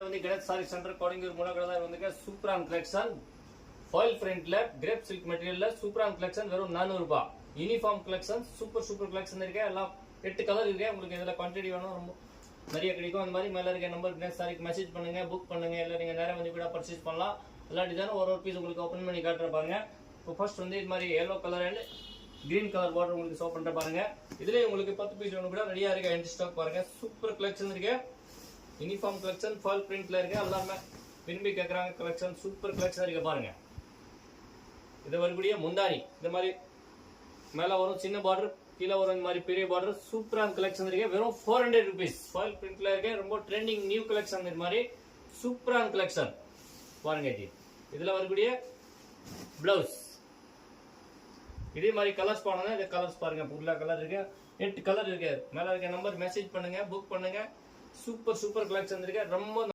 வந்து Ganesh sorry centre கோடிங்கூர் Moolakadai வந்து சூப்பரான கலெக்ஷன் ஃபாயில் பிரிண்ட்ல கிரேப் சில்க் மெட்டீரியல்ல சூப்பரான கலெக்ஷன் வெறும் 400 ரூபாய். யூனிஃபார்ம் கலெக்ஷன் சூப்பர் கலெக்ஷன் இருக்கு. எல்லாம் 8 கலர் இருக்கு. உங்களுக்கு இதுல குவான்டிட்டி வேணும் ரொம்ப நிறைய கிடைக்கும். அந்த மாதிரி மேல இருக்க நம்பர் கணேஷ் சாரிக்கு மெசேஜ் பண்ணுங்க, புக் பண்ணுங்க. இல்ல நீங்க நேரா வந்து கூட பர்ச்சேஸ் பண்ணலாம். எல்லா டிசைனும் ஒரு பீஸ் உங்களுக்கு ஓபன் பண்ணி காட்டுற பாருங்க. இப்போ ஃபர்ஸ்ட் வந்து இது மாதிரி yellow colour and green colour border உங்களுக்கு ஷோ பண்ற பாருங்க. இதுலயே உங்களுக்கு 10 பீஸ் வேணும் கூட ரெடியா இருக்கு. எண்ட் ஸ்டாக் பாருங்க. சூப்பர் கலெக்ஷன் இருக்கு. யூனிஃபார்ம் கலெக்ஷன் ஃபால் பிரிண்ட்ல இருக்கு. எல்லாமே விரும்பி கேக்குறாங்க கலெக்ஷன். சூப்பர் கலெக்ஷன் இருக்கு பாருங்க. இது வரக்கூடிய முந்தானி இந்த மாதிரி மேல வரும் சின்ன பார்டர், கீழே வரும் இந்த மாதிரி பெரிய பார்டர். சூப்பரான கலெக்ஷன் இருக்கு. வெறும் 400 rupees ஃபாயில் பிரிண்ட்ல இருக்கு. ரொம்ப ட்ரெண்டிங் நியூ கலெக்ஷன். இது மாதிரி சூப்பரான கலெக்ஷன் பாருங்க. இதுல வரக்கூடிய பிளவுஸ் இதே மாதிரி கலர்ஸ் பாருங்க. இந்த கலர்ஸ் பாருங்க. புல்லா கலர் இருக்கு. 8 கலர் இருக்கு. மேல இருக்க நம்பர் மெசேஜ் பண்ணுங்க, புக் பண்ணுங்க. சூப்பர் கலெக்ஷன் இருக்கு. ரொம்ப